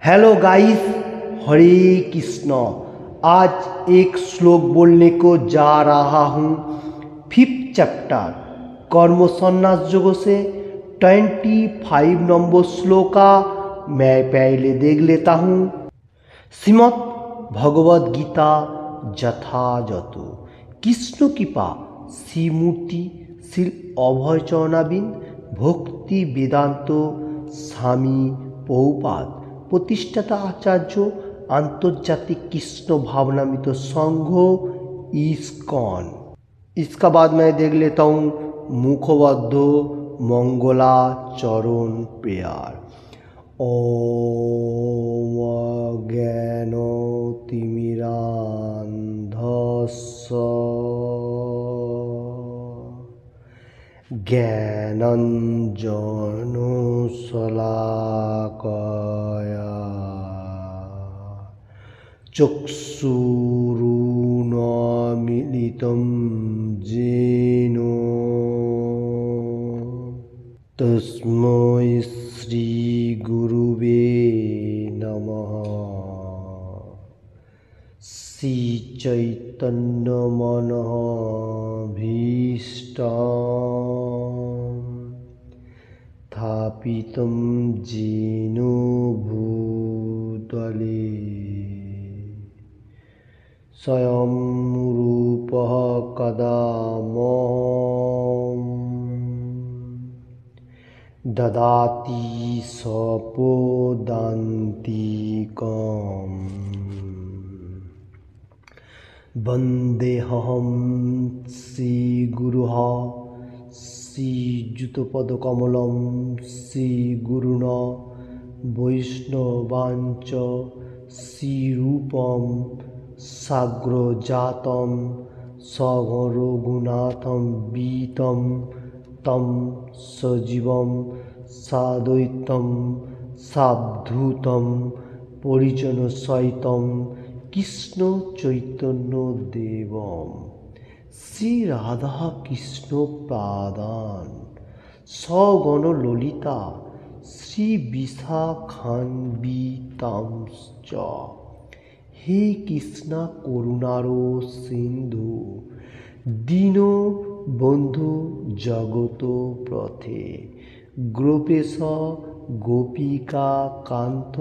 Hello guys, हरे कृष्ण। आज एक श्लोक बोलने को जा रहा हूँ। 5th चैप्टर कर्म संन्यास योग से 25 नंबर श्लोका मैं पहले देख लेता हूँ। শ্রীমদ্ ভগবদ গীতা যথাযথ কৃষ্ণ কৃপা শ্রীমূর্তি শ্রী অভয়চরণাবিন ভক্তি বেদান্ত স্বামী প্রভুপাদ प्रतिष्ठाता आचार्य आंतर्जातिक कृष्ण भावनामृत संघ इस्कॉन। इसका बाद मैं देख लेता हूँ मुखबद्ध मंगलाचरण प्रेयर। ओम ज्ञानतिमिरान्धस्य ज्ञानाञ्जनशलाकया चक्षुरुन्मीलितं येन तस्मै श्रीगुरुवे नमः। श्रीचैतन्यमनोभीष्टं स्थापितं येन भूतले स्वयं रूपः कदा मह्यं ददाति स्वपदान्तिकम्। वन्देऽहं श्रीगुरुः श्रीयुतपदकमलं श्रीगुरुणा वैष्णवांच श्रीरूपं साग्रजातं सगरघुनाथं वीतं तं सजीवं साद्वैतं सावधूतं परिजनसहितं कृष्ण चैतन्य देवं श्री राधा कृष्ण पादान सगण ललिता श्री विशाखान्वितांश्च। हे कृष्ण करुणारो सिंधु दीनबंधु जगत प्रथे गोपेश गोपिका कांत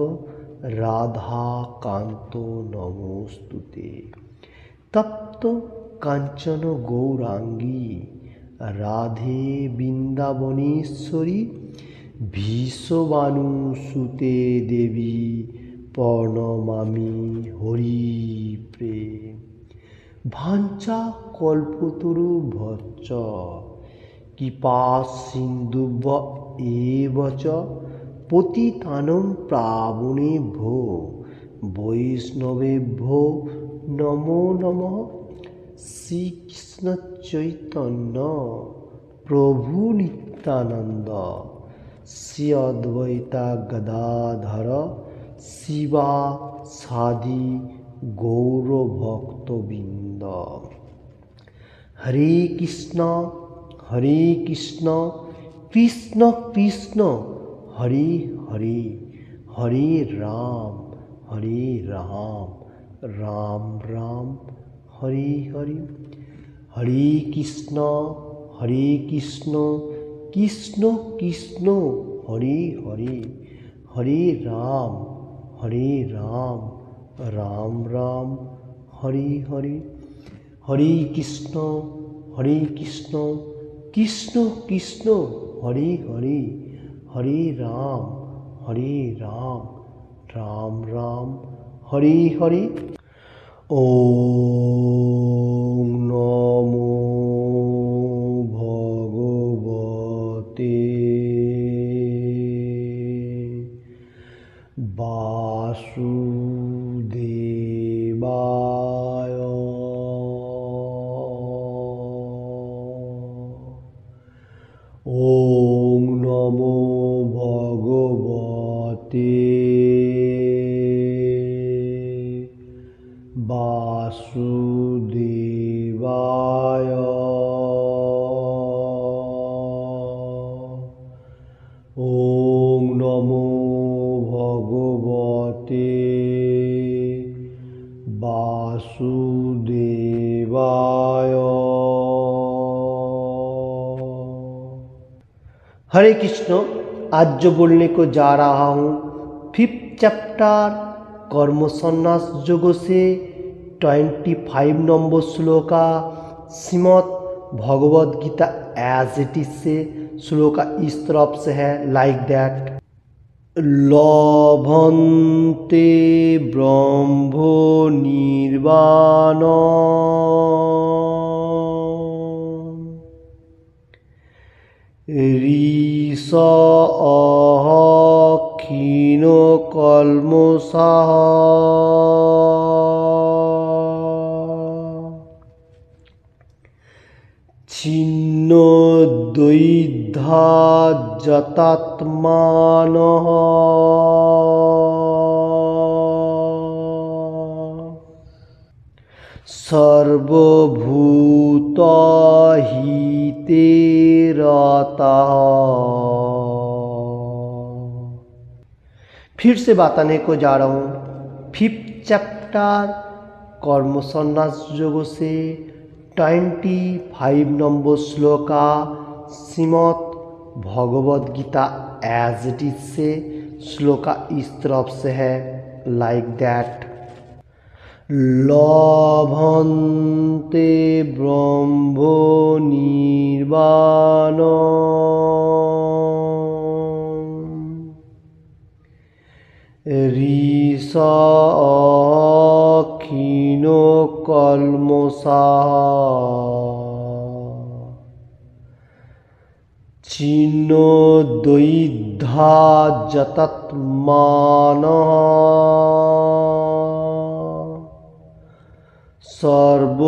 राधा कांत नमोस्तुते। तप्त कांचन गौरांगी राधे वृंदावनेश्वरी विश्वभानुसुते देवी प्रणमामि हरिप्रेम। भांचा कल्पतरुभ्यश्च कृपा सिन्धुभ्य एव च पतितानं पावनेभ्यो वैष्णवेभ्यो नमो नमः। श्री कृष्ण चैतन्य प्रभु नित्यानंद श्री अद्वैता गदाधर शिवा सादि गौरभक्तबिंद। हरे कृष्ण कृष्ण कृष्ण हरे हरे हरे राम राम राम हरे हरे। हरे कृष्ण कृष्ण कृष्ण हरे हरे हरे राम राम राम हरे हरे। हरे कृष्ण कृष्ण कृष्ण हरे हरे हरे राम राम राम हरे हरे। ओम नमो भगवते वासुदेवाय। ओम नमो भगवते वासुदेवाय। ओम नमो भगवते हरे कृष्ण। आज जो बोलने को जा रहा हूँ 5th चैप्टर कर्म संन्यास योग से 25 number shloka Shrimad Bhagavad Gita as it is से श्लोका इस तरफ से है, लाइक दैट। लभन्ते ब्रह्मो निर्वाण ऋष क्षीण कल्मषः छिन्न द्वैधा जतात्मानः सर्वभूतहिते रतः। फिर से बताने को जा रहा हूँ 5th चैप्टर कर्म संन्यास योग से 25 number shloka Shrimad Bhagavad Gita as it is से श्लोका इस तरफ से है, लाइक दैट। लभन्ते ब्रह्मो निर्वाण ऋष क्षीण कल्मषः छिन्न द्वैधा जतात्मानः सर्वभूतहिते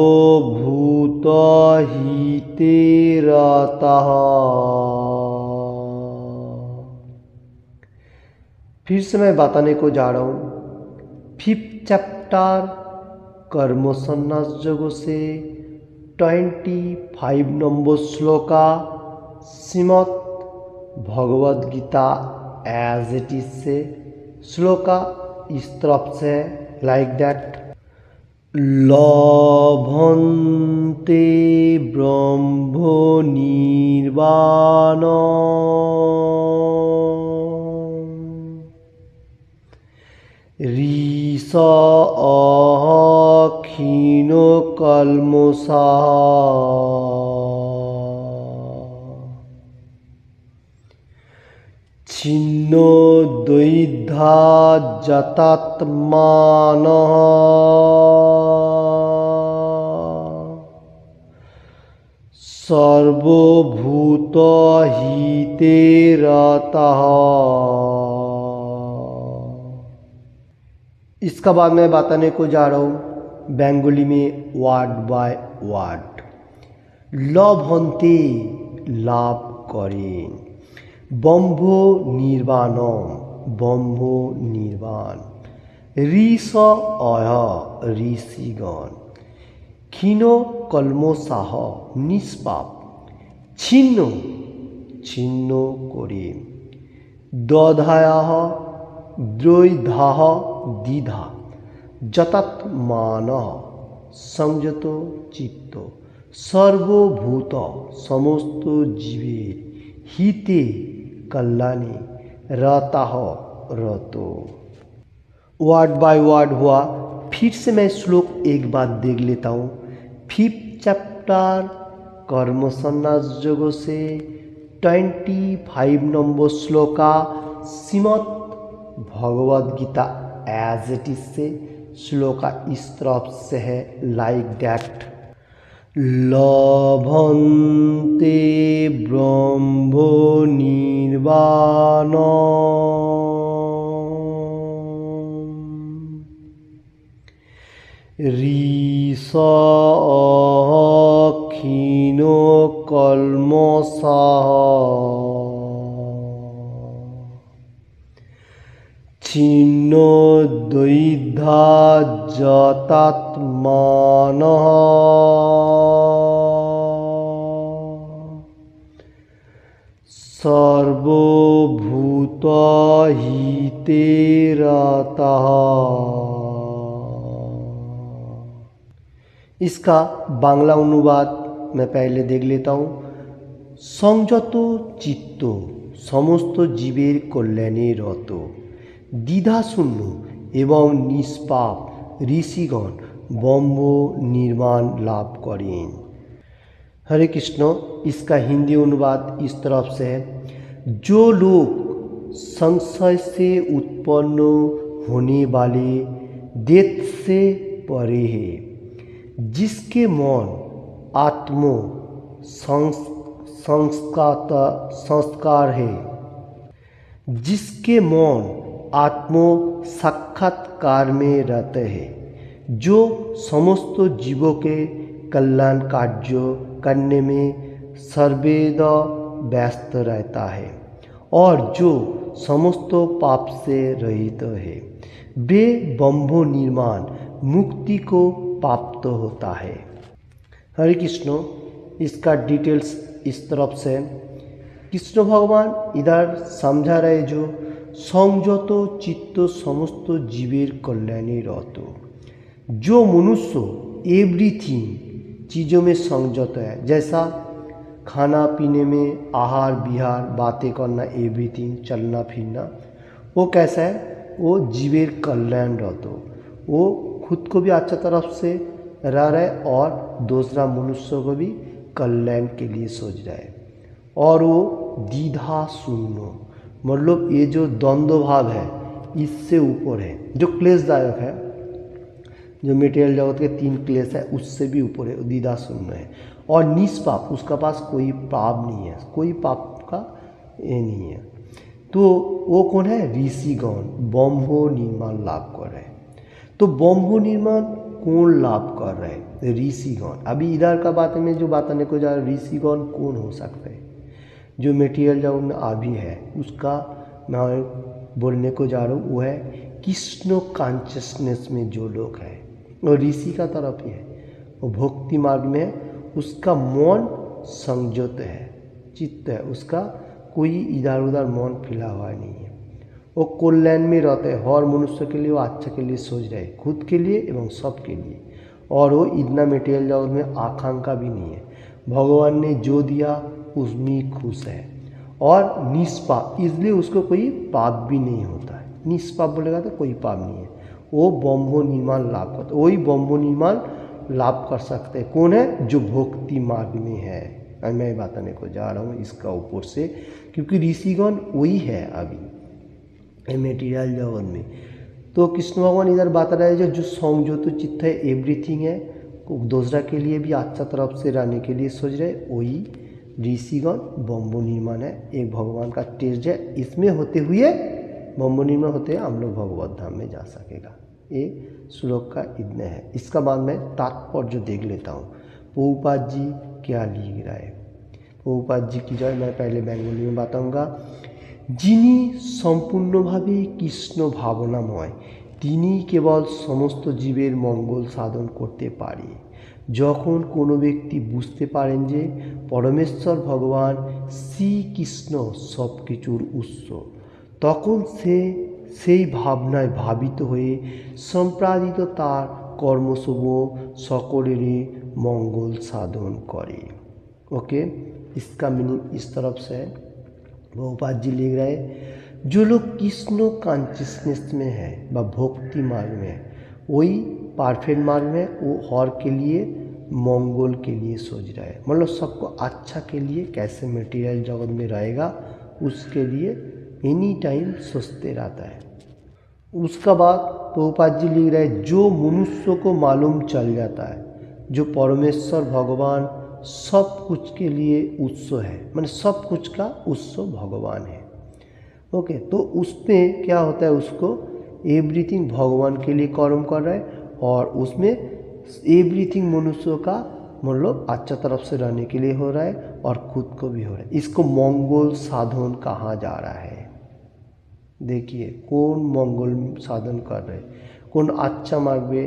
रतः। फिर से मैं बताने को जा रहा हूँ 5th चैप्टर कर्म संन्यास योग से 25 number shloka Shrimad Bhagavad Gita as it is से श्लोका इस तरफ से है, लाइक दैट। लभन्ते ब्रह्मो निर्वाण ऋष क्षीण कल्मषः छिन्न द्वैधा जतात्मानः सर्वभूतहिते रतः। इसका बाद मैं बताने को जा रहा हूँ बंगाली में वर्ड बाय वर्ड। लभन्ते लाभ करें, ब्रह्मो निर्वाणम ब्रह्मो निर्वाण, ऋष ऋषिगण, क्षीण कल्मषः निष्पाप, छिन्न छिन्न करे, दधायः द्वैधाः द्विधा जतात्मानः संयत चित्त, सर्वभूत समस्त जीवेर हिते कल्याणे रतः रतो। वर्ड बाय वर्ड हुआ। फिर से मैं श्लोक एक बार देख लेता हूँ। 5th चैप्टर कर्म संन्यास योग से 25 number shloka Shrimad Bhagavad Gita as it is से श्लोका इस तरफ से है, लाइक दैट। लभन्ते ब्रह्मो निर्वाण ऋष क्षीण कल्मषः छिन्न द्वैधा जतात्मानः सर्वभूतहिते रतः। इसका बांग्ला अनुवाद मैं पहले देख लेता हूँ। সংযত চিত্ত সমস্ত জীবের কল্যাণে রত, দ্বিধাশূন্য এবং নিষ্পাপ ऋषिगण ब्रह्म निर्वाण लाभ करें। हरे कृष्ण। इसका हिंदी अनुवाद इस तरफ से है, जो लोग संशय से उत्पन्न होने वाले दैत्य से परे है, जिसके मन आत्म संस्कार है, जिसके मन आत्म साक्षात्कार में रहते हैं, जो समस्त जीवों के कल्याण कार्य करने में सर्वदा व्यस्त रहता है और जो समस्त पाप से रहित है, वे ब्रह्म निर्वाण मुक्ति को प्राप्त होता है। हरे कृष्ण। इसका डिटेल्स इस तरफ से, कृष्ण भगवान इधर समझा रहे जो संयत चित्त समस्त जीवेर कल्याणे रत, जो मनुष्य एवरीथिंग चीज़ों में संयत है, जैसा खाना पीने में, आहार विहार, बातें करना, एवरीथिंग, चलना फिरना, वो कैसा है, वो जीवेर कल्याण रत, वो खुद को भी अच्छा तरफ से रह रहा है और दूसरा मनुष्य को भी कल्याण के लिए सोच रहा है। और वो द्विधा शून्य, मतलब ये जो द्वंद्व भाव है इससे ऊपर है, जो क्लेशदायक है, जो मेटेरियल जगत के 3 क्लेश है उससे भी ऊपर है, द्विधा शून्य है। और निष्पाप, उसका पास कोई पाप नहीं है, कोई पाप का ये नहीं है। तो वो कौन है, ऋषिगण ब्रह्म निर्वाण लाभ कर रहे हैं। तो ब्रह्म निर्वाण कौन लाभ कर रहे हैं, ऋषिगण। अभी इधर का बात में जो बात आने को जा रहा है, ऋषिगण कौन हो सकते हैं, जो मेटेरियल जगत में अभी है उसका मैं बोलने को जा रहा हूँ, वो है कृष्ण कॉन्शियसनेस में जो लोग हैं, और ऋषि का तरफ ही है, वो भक्ति मार्ग में है, उसका मन संयत है, चित्त है, उसका कोई इधर उधर मन फिला हुआ नहीं है, वो कल्याण में रहते हैं, हर मनुष्य के लिए वो अच्छा के लिए सोच रहे हैं, खुद के लिए एवं सब के लिए। और वो इतना मेटेरियल जगत में आकांक्षा भी नहीं है, भगवान ने जो दिया उसमें खुश है और निष्पाप, इसलिए उसको कोई पाप भी नहीं होता है। निष्पाप बोलेगा तो कोई पाप नहीं है, वो ब्रह्म निर्वाण लाभ करता, वही ब्रह्म निर्वाण लाभ कर सकते हैं। कौन है, जो भक्ति मार्ग में है। मैं बताने को जा रहा हूँ इसका ऊपर से, क्योंकि ऋषिगण वही है अभी मेटीरियल जगत में। तो कृष्ण भगवान इधर बता रहे हैं जो संयत चित्त है, एवरीथिंग है, दूसरा के लिए भी अच्छा तरफ से रहने के लिए सोच रहे, वही ऋषिगण ब्रह्म निर्वाण है। एक भगवान का तेज है, इसमें होते हुए ब्रह्म निर्वाण होते हैं हम लोग भगवत धाम में जा सकेगा। ये श्लोक का इतना है। इसका बाद मैं तात्पर्य देख लेता हूँ, प्रभुपाद जी क्या लिख रहा है। प्रभुपाद जी की जय मैं पहले बेंगली में बताऊँगा। যিনি সম্পূর্ণভাবে কৃষ্ণ ভাবনাময়, তিনি কেবল সমস্ত জীবের মঙ্গল সাধন করতে পারে। যখন কোনো ব্যক্তি বুঝতে পারেন যে পরমেশ্বর ভগবান শ্রীকৃষ্ণ সব কিছুর উৎস, তখন সে সেই ভাবনায় ভাবিত হয়ে সম্পাদিত তার কর্মসমূহ সকলেরই मंगल साधन करे। ओके, इसका मीनिंग इस तरफ से है। प्रभुपाद जी लिख रहे हैं, जो लोग कृष्ण कॉन्शियसनेस में है व भक्ति मार्ग में है, वही परफेक्ट मार्ग में, वो हर के लिए मंगल के लिए सोच रहा है, मतलब सबको अच्छा के लिए कैसे मटेरियल जगत में रहेगा उसके लिए एनी टाइम सोचते रहता है। उसका बाद प्रभुपाद जी लिख रहे हैं, जो मनुष्य को मालूम चल जाता है जो परमेश्वर भगवान सब कुछ के लिए उत्सव है, माने सब कुछ का उत्सव भगवान है। ओके, तो उसमें क्या होता है, उसको एवरीथिंग भगवान के लिए कर्म कर रहा है और उसमें एवरीथिंग मनुष्य का मतलब अच्छा तरफ से रहने के लिए हो रहा है और खुद को भी हो रहा है। इसको मंगल साधन कहा जा रहा है। देखिए कौन मंगल साधन कर रहे हैं, कौन अच्छा मार्ग में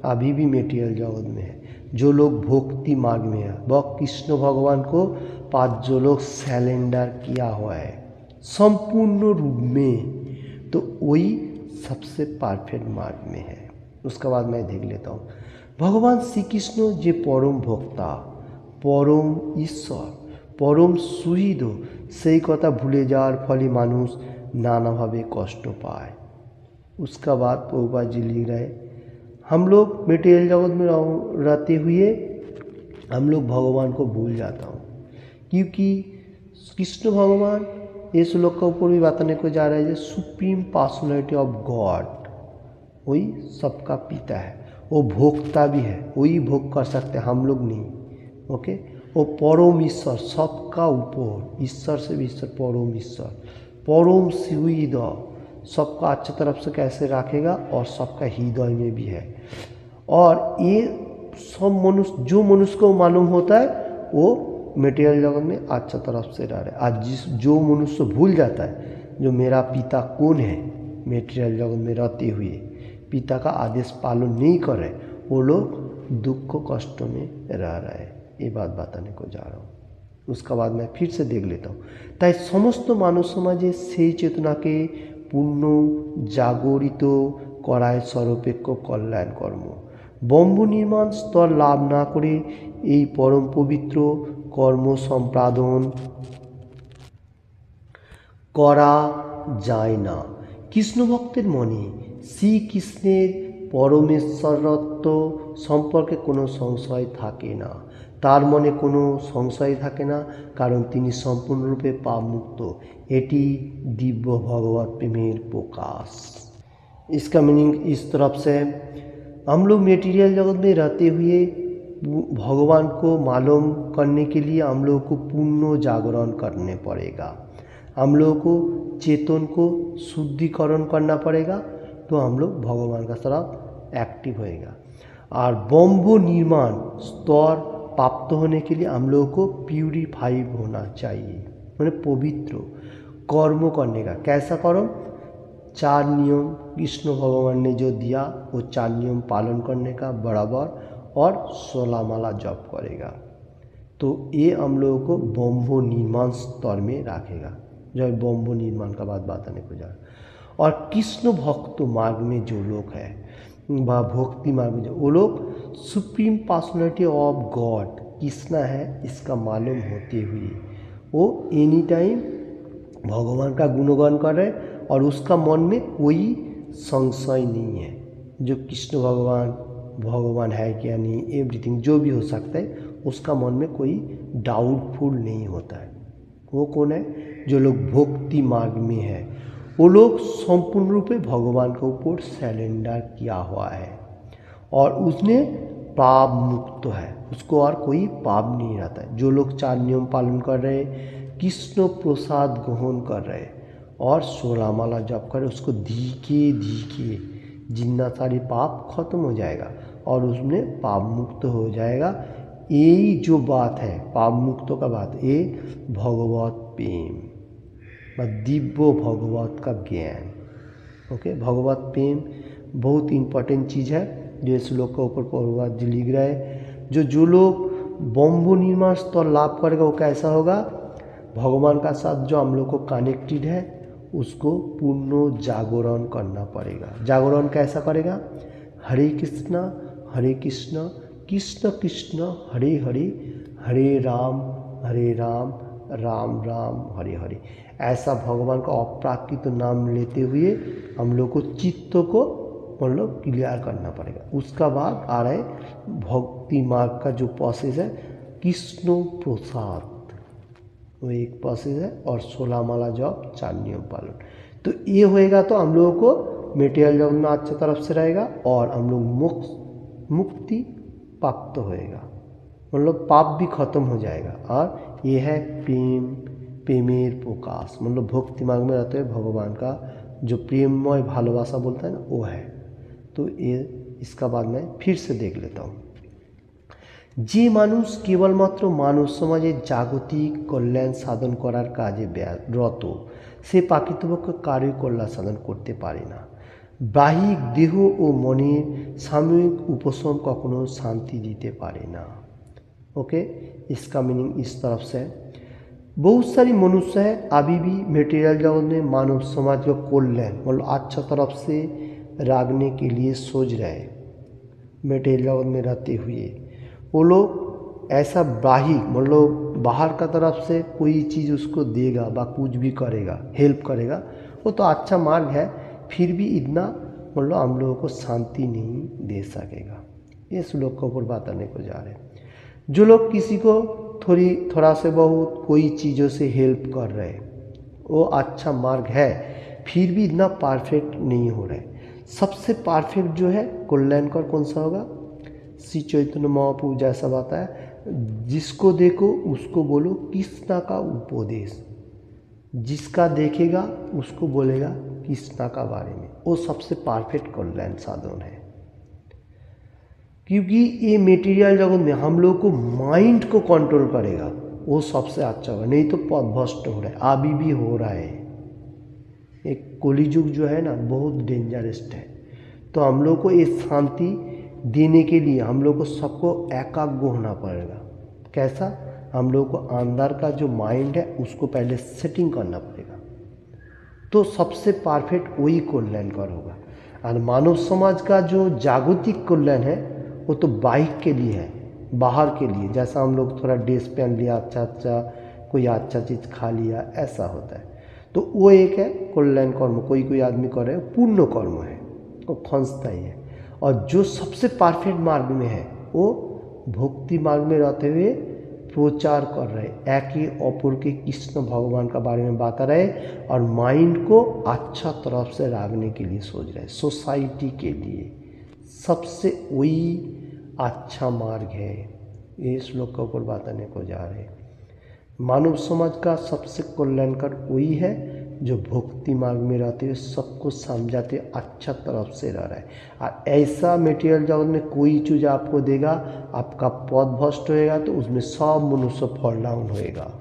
अभी भी मेटेरियल जगत में है। जो लोग भक्ति मार्ग में है वह कृष्ण भगवान को पास जो लोग सरेंडर किया हुआ है संपूर्ण रूप में, तो वही सबसे परफेक्ट मार्ग में है। उसके बाद मैं देख लेता हूँ, भगवान श्री कृष्ण जे परम भोक्ता, परम ईश्वर, পরম সুহৃদ সেই কথা ভুলে যাওয়ার ফলে মানুষ नानाभावे कष्ट पाए। उसका बाद प्रभुपाद जी लिख रहे हम लोग मटेरियल जगत में रहते हुए हम लोग भगवान को भूल जाता हूँ, क्योंकि कृष्ण भगवान ये श्लोक के ऊपर भी बताने को जा रहे हैं सुप्रीम पर्सनैलिटी ऑफ गॉड वही सबका पिता है, वो भोक्ता भी है, वही भोग कर सकते हैं, हम लोग नहीं। ओके, वो परम ईश्वर सबका ऊपर, ईश्वर से भी ईश्वर, परम ईश्वर, परम सुहृद, सबका अच्छी तरफ से कैसे रखेगा और सबका हृदय में भी है। और ये सब मनुष्य, जो मनुष्य को मालूम होता है वो मटेरियल जगत में अच्छा तरफ से रह रहे। आज जो मनुष्य भूल जाता है जो मेरा पिता कौन है, मटेरियल जगत में रहते हुए पिता का आदेश पालन नहीं कर रहे, वो लोग दुख कष्टों में रह रहे। ये बात बताने को जा रहा हूँ। उसका बाद मैं फिर से देख लेता हूँ। তাই সমস্ত মানব সমাজে সেই চেতনাকে পূর্ণ জাগরিত করায় সর্বাপেক্ষ কল্যাণ কর্ম। ব্রহ্ম নির্মাণ স্তর লাভ না করে এই পরম পবিত্র কর্ম সম্পাদন করা যায় না। কৃষ্ণ ভক্তের মনে শ্রীকৃষ্ণের পরমেশ্বরত্ব সম্পর্কে কোনো সংশয় থাকে না, তার মনে কোনো সংশয় থাকে ना, कारण তিনি সম্পূর্ণরূপে पापमुक्त। एटी दिव्य भगवत प्रेमेर प्रकाश। इसका मीनिंग इस तरफ से हम लोग मेटीरियल जगत में रहते हुए भगवान को मालूम करने के लिए हम लोग को पूर्ण जागरण करने पड़ेगा, हम लोग को चेतन को शुद्धिकरण करना पड़ेगा, तो हम लोग भगवान का तरफ एक्टिव होएगा। और ब्रह्म निर्माण स्तर प्राप्त होने के लिए हम लोगों को प्यूरिफाइड होना चाहिए, मैंने पवित्र कर्म करने का। कैसा कर्म? 4 नियम कृष्ण भगवान ने जो दिया वो 4 नियम पालन करने का बराबर, और 16 माला जप करेगा। तो ये हम लोगों को ब्रह्म निर्माण स्तर में रखेगा, जो ब्रह्म निर्माण का बात बताने को जा रहा। और कृष्ण भक्त मार्ग में जो लोग हैं व भक्ति मार्ग में वो लोग supreme personality of God Krishna है इसका मालूम होते हुए वो एनी टाइम भगवान का गुणगान कर रहे, और उसका मन में कोई संशय नहीं है जो कृष्ण भगवान है क्या नहीं, एवरीथिंग जो भी हो सकता है उसका मन में कोई डाउटफुल नहीं होता है। वो कौन है? जो लोग भक्ति मार्ग में है, वो लोग संपूर्ण रूप से भगवान के ऊपर सरेंडर किया हुआ है और उसने पाप मुक्त है, उसको और कोई पाप नहीं रहता है। जो लोग 4 नियम पालन कर रहे, कृष्ण प्रसाद ग्रहण कर रहे और 16 माला जप कर रहे, उसको धीके धीके जितना सारे पाप खत्म हो जाएगा और उसमें पाप मुक्त हो जाएगा। यही जो बात है पाप मुक्त का बात, ये भगवत प्रेम दिव्य भगवत का ज्ञान। ओके, भगवत प्रेम बहुत इम्पोर्टेंट चीज़ है जो इस श्लोक के ऊपर प्रभुपाद जी लिख रहे हैं। जो लोग ब्रह्म निर्माण स्तर लाभ करेगा वो कैसा होगा? भगवान का साथ जो हम लोग को कनेक्टेड है उसको पूर्ण जागरण करना पड़ेगा। जागरण कैसा करेगा? हरे कृष्ण कृष्ण कृष्ण हरे हरे, हरे राम राम राम हरे हरे। ऐसा भगवान का अपराकृत नाम लेते हुए हम लोग को चित्त को मतलब क्लियर करना पड़ेगा। उसका बाद आ रहा है भक्ति मार्ग का जो प्रोसेस है कृष्ण प्रसाद, वो एक प्रोसेस है, और 16 माला जप 4 नियम पालन। तो ये होएगा तो हम लोगों को मेटेरियल जगत में अच्छी तरफ से रहेगा और हम लोग मुक्ति प्राप्त होएगा, मतलब पाप भी खत्म हो जाएगा। और ये है प्रेमेर प्रकाश, मतलब भक्ति मार्ग में रहते हुए भगवान का जो प्रेममय भालोबासा बोलता है ना वो है। तो ये इसका बाद मैं फिर से देख लेता हूँ। যে মানুষ কেবলমাত্র মানব সমাজের জাগতিক কল্যাণ সাধন করার কাজে রত সে প্রকৃতপক্ষে কারোই কল্যাণ সাধন করতে পারে না। বাহ্যিক দেহ ও মনের সাময়িক उपशम কখনো শান্তি দিতে পারে না। ओके, इसका मीनिंग इस तरफ से बहुत सारी मनुष्य है अभी भी मटेरियल जगत में मानव समाज का कल्याण मतलब अच्छा तरफ से रागने के लिए सोच रहे। मटेरियल जगत में रहते हुए वो लोग ऐसा बाहिर मतलब बाहर का तरफ से कोई चीज़ उसको देगा व कुछ भी करेगा, हेल्प करेगा, वो तो अच्छा मार्ग है, फिर भी इतना मतलब हम लोगों को शांति नहीं दे सकेगा। ये श्लोक के ऊपर बताने को जा रहे हैं। जो लोग किसी को थोड़ा से बहुत कोई चीज़ों से हेल्प कर रहे हैं, वो अच्छा मार्ग है, फिर भी इतना परफेक्ट नहीं हो रहा है। सबसे परफेक्ट जो है कल्याणकर कौन सा होगा? श्री चैतन्य महाप्रभु जैसा बात है, जिसको देखो उसको बोलो कृष्णा का उपदेश, जिसका देखेगा उसको बोलेगा कृष्णा का बारे में, वो सबसे परफेक्ट कल्याण साधन है। क्योंकि ये मेटीरियल जगत में हम लोग को माइंड को कंट्रोल करेगा, वो सबसे अच्छा होगा। नहीं तो पथभ्रष्ट हो रहा है, अभी भी हो रहा है। एक कलियुग जो है ना बहुत डेंजरस है। तो हम लोग को ये शांति देने के लिए हम लोग को सबको एकाग्र होना पड़ेगा। कैसा? हम लोग को अंदर का जो माइंड है उसको पहले सेटिंग करना पड़ेगा, तो सबसे परफेक्ट वही कल्याणकर होगा। और मानव समाज का जो जागतिक कल्याण है वो तो बाहर के लिए है, बाहर के लिए। जैसा हम लोग थोड़ा ड्रेस पहन लिया, अच्छा कोई अच्छा चीज़ खा लिया, ऐसा होता है। तो वो एक है कल्याण कर्म, कोई आदमी कर रहे हैं, पुण्य कर्म है, वो खंसता ही है। और जो सबसे परफेक्ट मार्ग में है वो भक्ति मार्ग में रहते हुए प्रचार कर रहे, एक ही अपर के कृष्ण भगवान का बारे में बता रहे और माइंड को अच्छा तरफ से रखने के लिए सोच रहे, सोसाइटी के लिए सबसे वही अच्छा मार्ग है। ये श्लोक के ऊपर बताने को जा रहे हैं। मानव समाज का सबसे कल्याणकर वही है जो भक्ति मार्ग में रहते हुए सबको समझाते अच्छा तरफ से रह रहा है। और ऐसा मटेरियल जगत में कोई चीज़ आपको देगा, आपका पद भ्रष्ट होएगा, तो उसमें सब मनुष्य फॉल डाउन होएगा।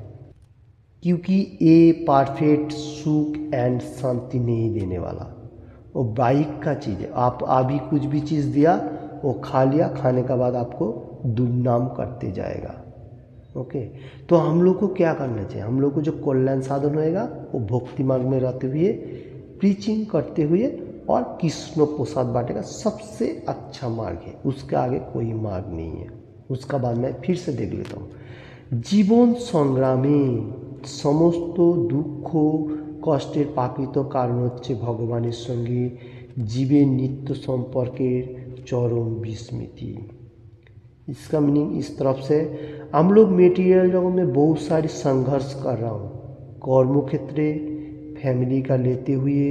क्योंकि ये परफेक्ट सुख एंड शांति नहीं देने वाला, वो बाइक का चीज़ है। आप अभी कुछ भी चीज़ दिया, वो खा लिया, खाने के बाद आपको दुर्नाम करते जाएगा। ओके, तो हम लोग को क्या करना चाहिए? हम लोग को जो कल्याण साधन होएगा वो भक्ति मार्ग में रहते हुए, प्रीचिंग करते हुए और कृष्ण प्रसाद बांटेगा, सबसे अच्छा मार्ग है। उसके आगे कोई मार्ग नहीं है। उसका बाद मैं फिर से देख लेता हूँ। जीवन संग्रामे समस्त दुख कष्टेर प्राकृत कारण হচ্ছে ভগবানের সঙ্গে জীবের নিত্য সম্পর্কের চরম विस्मृति। इसका मीनिंग इस तरफ से, हम लोग मेटीरियल जगत में बहुत सारी संघर्ष कर रहा हूँ, कर्म क्षेत्र, फैमिली का लेते हुए,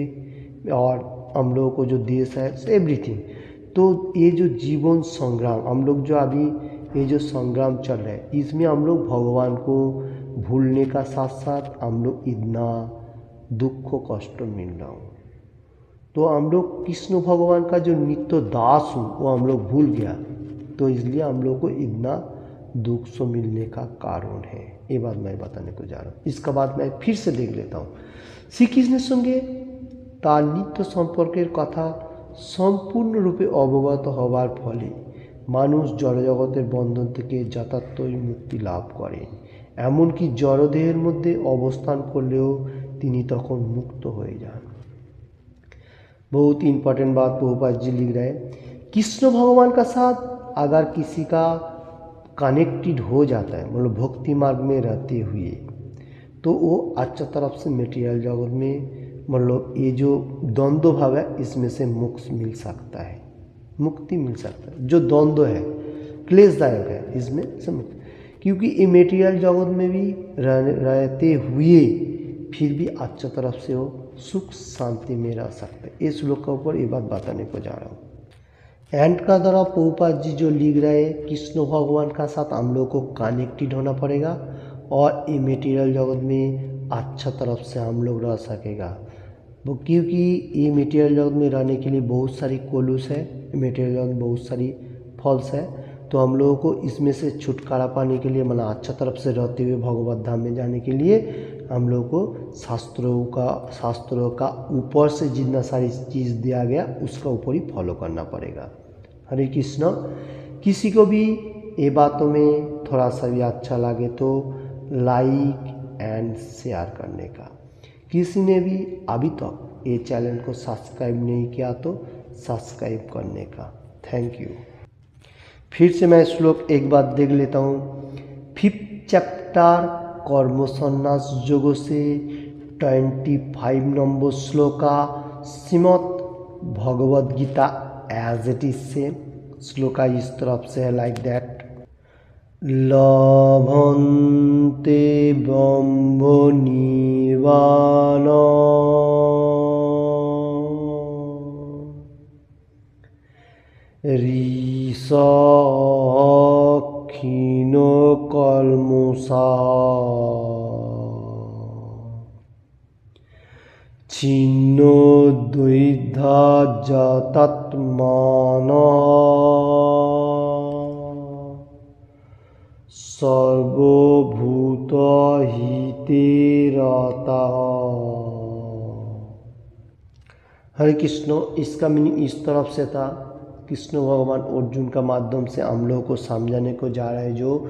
और हम लोगों को जो देश है, एवरीथिंग। तो ये जो जीवन संग्राम, हम लोग जो अभी ये जो संग्राम चल रहा है, इसमें हम लोग भगवान को भूलने का साथ साथ हम लोग इतना दुख कष्ट मिल रहा हूँ। तो हम लोग कृष्ण भगवान का जो नित्य दास हूँ वो हम लोग भूल गया, तो इसलिए हम लोग को इतना दुख से मिलने का कारण है। ये बात मैं बताने को जा रहा हूँ। इसका बाद मैं फिर से देख लेता हूँ। श्री कृष्णের সঙ্গে তার নিত্য সম্পর্কের কথা সম্পূর্ণরূপে অবগত হওয়ার ফলে মানুষ জড়জগতের বন্ধন থেকে যথার্থই মুক্তি লাভ করেন। এমনকি জড়দেহের মধ্যে অবস্থান করলেও তিনি তখন মুক্ত হয়ে যান। बहुत इम्पोर्टेंट बात प्रभुपाद जी लिख रहे हैं। कृष्ण भगवान का साथ अगर किसी का कनेक्टेड हो जाता है, मतलब भक्ति मार्ग में रहते हुए, तो वो अच्छा तरफ से मटेरियल जगत में मतलब ये जो द्वंद्व भाव है इसमें से मोक्ष मिल सकता है, मुक्ति मिल सकता है। जो द्वंद्व है क्लेशदायक है इसमें से मुक्ति, क्योंकि ये मटेरियल जगत में भी रहते हुए फिर भी अच्छा तरफ से वो सुख शांति में रह सकते हैं। इस श्लोक के ऊपर ये बात बताने को जा रहा हूँ। एंड का द्वारा प्रभुपाद जी जो लिख रहे हैं, कृष्ण भगवान का साथ हम लोग को कनेक्टेड होना पड़ेगा और ये मटेरियल जगत में अच्छा तरफ से हम लोग रह सकेगा। वो क्योंकि ये मटेरियल जगत में रहने के लिए बहुत सारी कोलूस है, मटेरियल जगत में बहुत सारी फॉल्स है। तो हम लोगों को इसमें से छुटकारा पाने के लिए, मतलब अच्छा तरफ से रहते हुए भगवत धाम में जाने के लिए हम लोग को शास्त्रों का ऊपर से जितना सारी चीज़ दिया गया उसका ऊपर ही फॉलो करना पड़ेगा। हरे कृष्ण। किसी को भी ये बातों में थोड़ा सा भी अच्छा लगे तो लाइक एंड शेयर करने का। किसी ने भी अभी तक ये चैनल को सब्सक्राइब नहीं किया तो सब्सक्राइब करने का। Thank you. फिर से मैं श्लोक एक बार देख लेता हूँ। 5th चैप्टर कर्म संन्यास योग से 25 number shloka Shrimad Bhagavad Gita as it is से श्लोका इस तरफ से है लाइक दैट। लभन्ते ब्रह्म निर्वाण ऋषिक्षीण कल्मषा छिन्न द्वैधा जतात्मानः सर्वभूत हिते रतः। हरे कृष्ण, इसका मीनिंग इस तरफ से था। कृष्ण भगवान अर्जुन का माध्यम से हम लोगों को समझाने को जा रहा है जो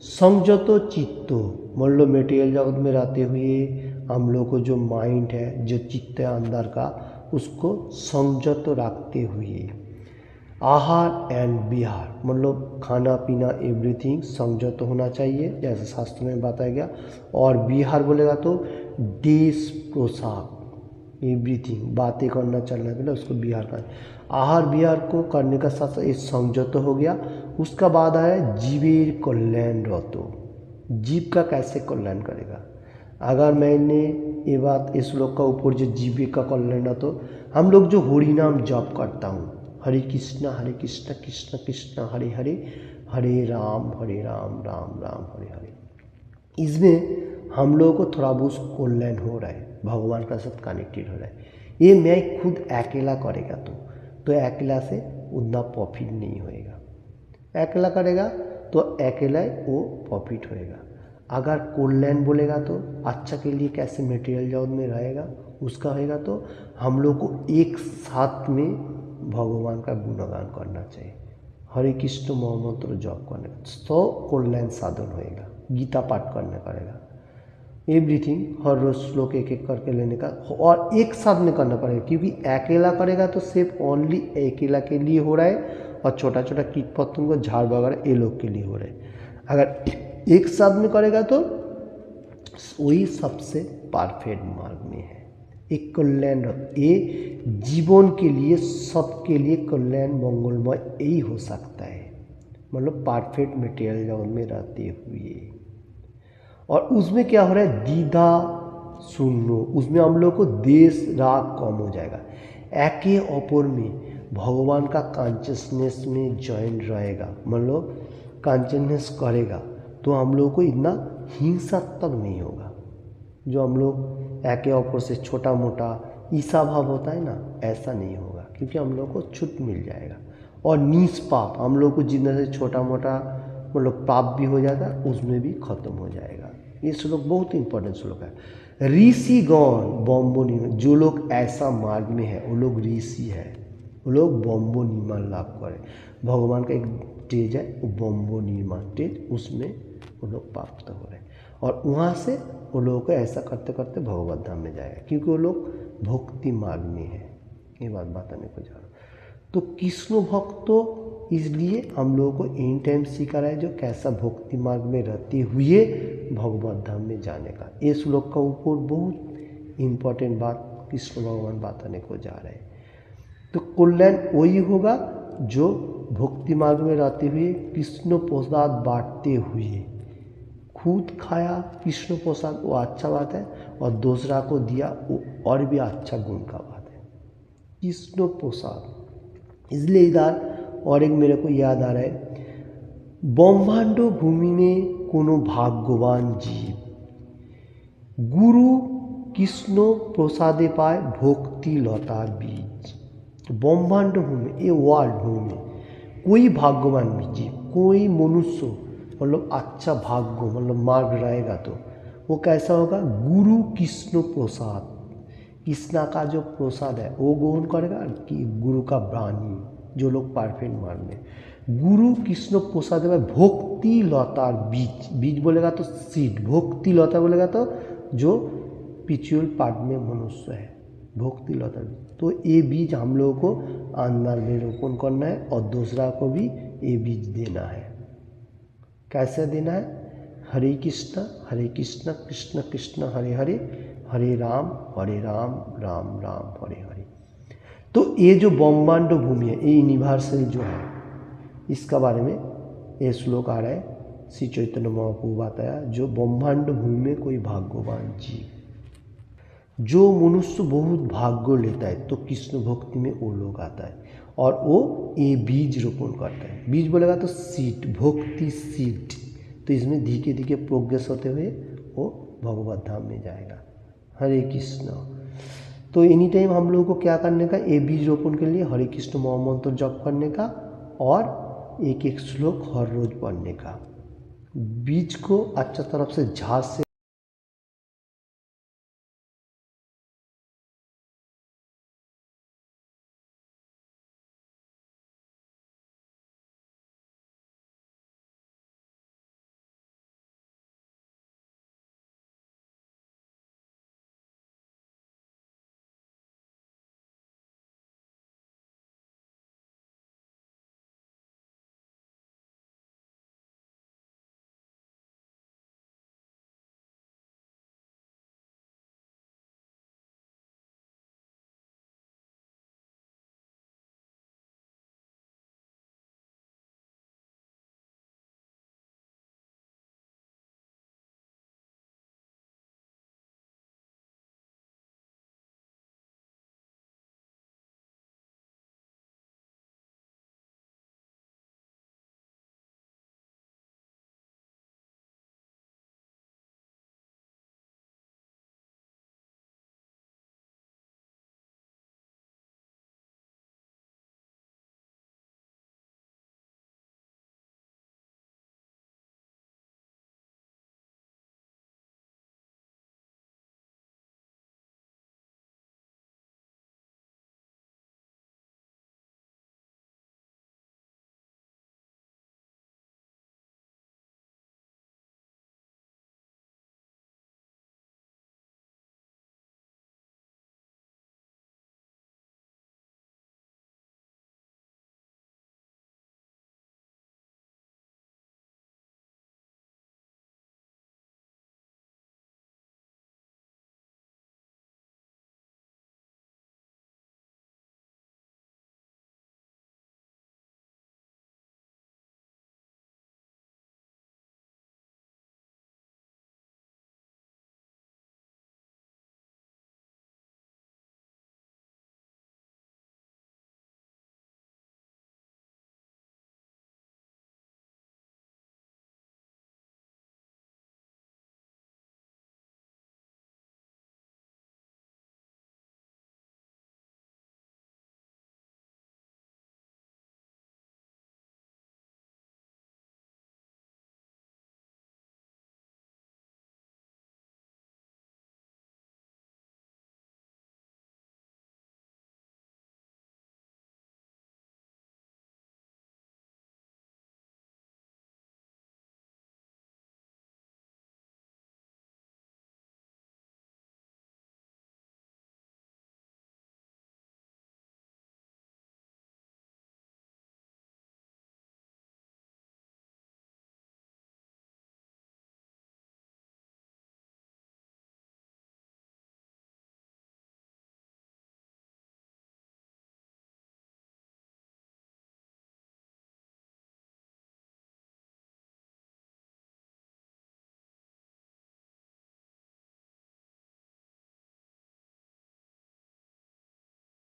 संयत चित्त मतलब मेटेरियल जगत में रहते हुए हम लोग को जो माइंड है, जो चित्त है अंदर का, उसको संयत रखते हुए आहार एंड विहार मतलब खाना पीना एवरीथिंग संयत होना चाहिए जैसे शास्त्र में बताया गया। और विहार बोलेगा तो देश पोशाक एवरीथिंग बातें करना चलना के लिए उसको विहार करना। आहार विहार को करने का साथ साथ ये संयत हो गया। उसका बाद आया जीवेर कल्याण रतो। जीव का कैसे कल्याण करेगा? अगर मैंने ये बात इस श्लोक का ऊपर जो जीवे का कल्याण रतो, हम लोग जो हरि नाम जप करता हूँ, हरे कृष्ण कृष्ण कृष्ण हरे हरे, हरे राम राम राम हरे हरे, इसमें हम लोगों को थोड़ा बहुत कल्याण हो रहा है, भगवान का साथ कनेक्टेड हो रहा है। ये मैं खुद अकेला करेगा तो अकेला से उतना प्रॉफिट नहीं होएगा। अकेला करेगा तो अकेला वो प्रॉफिट होएगा। अगर कल्याण बोलेगा तो अच्छा के लिए कैसे मटेरियल जगत में रहेगा उसका होएगा। तो हम लोग को एक साथ में भगवान का गुणगान करना चाहिए, हरे कृष्ण महामंत्र जप करने का, तो कल्याण साधन होएगा। गीता पाठ करने पड़ेगा, एवरीथिंग हर रोज श्लोक एक एक करके लेने का, और एक साथ में करना पड़ेगा। क्योंकि अकेला करेगा तो सिर्फ ओनली अकेला के लिए हो रहा है, और छोटा छोटा कीट पतंग झाड़ वगैरह ये लोग के लिए हो रहा है। अगर एक साथ में करेगा तो वही सबसे परफेक्ट मार्ग में है। एक कल्याण, ये जीवन के लिए सबके लिए कल्याण मंगलमय यही हो सकता है, मतलब परफेक्ट मटेरियल जगत में रहते हुए। और उसमें क्या हो रहा है, दीदा सुनो, उसमें हम लोग को देश राग कम हो जाएगा। एके अपर में भगवान का कॉन्शियसनेस में जॉइन रहेगा, मतलब कॉन्शियसनेस करेगा तो हम लोग को इतना हिंसा तक नहीं होगा। जो हम लोग एके अपर से छोटा मोटा ईसा भाव होता है ना, ऐसा नहीं होगा, क्योंकि हम लोग को छूट मिल जाएगा। और निष्पाप हम लोग को जितना से छोटा मोटा मतलब पाप भी हो जाता है उसमें भी खत्म हो जाएगा। ये श्लोक बहुत इंपॉर्टेंट श्लोक है। ऋषिगण बम्बोनी, जो लोग ऐसा मार्ग में है वो लोग ऋषि है, वो लोग बम्बो निर्माण लाभ करें। भगवान का एक स्टेज है वो बम्बो निर्माण स्टेज, उसमें वो लोग प्राप्त हो रहे हैं। और वहाँ से वो लोगों को ऐसा करते करते भगवत धाम में जाएगा, क्योंकि वो लोग भक्ति मार्ग में है। ये बात बताने को जा रहा हूँ। तो कृष्ण भक्त तो इसलिए हम लोगों को इन टाइम सिखा रहा है जो कैसा भक्ति मार्ग में रहते हुए भगवत धाम में जाने का। ये श्लोक का ऊपर बहुत इम्पोर्टेंट बात कृष्ण भगवान बताने को जा रहे हैं। तो कल्याण वही होगा जो भक्ति मार्ग में रहते हुए कृष्ण प्रसाद बांटते हुए, खुद खाया कृष्ण प्रसाद वो अच्छा बात है, और दूसरा को दिया वो और भी अच्छा गुण का बात है। कृष्ण प्रसाद, इसलिए इधर और एक मेरे को याद आ रहा है, ब्रह्मांड भूमि में कोनो भाग्यवान जीव गुरु कृष्ण प्रसादे पाए भक्ति लता बीज। ब्रह्मांड भूमि, ये वर्ल्ड भूमि, कोई भाग्यवान जीव, कोई मनुष्य मतलब अच्छा भाग्य मतलब मार्ग रहेगा तो वो कैसा होगा, गुरु कृष्ण प्रसाद, कृष्णा का जो प्रसाद है वो ग्रहण करेगा। कि गुरु का वाणी, जो लोग परफेक्ट मार्ग में, गुरु कृष्ण प्रसाद में भक्ति लता बीज, बीज बोलेगा तो सीड, भक्ति लता बोलेगा तो जो पिछुअल पार्ट में मनुष्य है, भक्ति लता बीज। तो ये बीज हम लोगों को अंदर में रोपण करना है और दूसरा को भी ये बीज देना है। कैसे देना है? हरे कृष्ण कृष्ण कृष्ण हरे हरे, हरे राम राम राम हरे हरे। तो ये जो ब्रह्मांड भूमि है, ये यूनिवर्सल जो है, इसका बारे में ये श्लोक आ रहा है। श्री चैतन्य महाप्रभु बताया, जो ब्रह्मांड भूमि में कोई भाग्यवान जीव, जो मनुष्य बहुत भाग्य लेता है तो कृष्ण भक्ति में वो लोग आता है और वो ये बीज रोपण करता है। बीज बोलेगा तो सीड, भक्ति सीड। तो इसमें धीरे धीरे प्रोग्रेस होते हुए वो भगवत धाम में जाएगा। हरे कृष्ण। तो एनी टाइम हम लोगों को क्या करने का? ये बीज रोपण के लिए हरे कृष्ण महामंत्र जप करने का और एक एक श्लोक हर रोज पढ़ने का। बीज को अच्छा तरफ से झाड़ से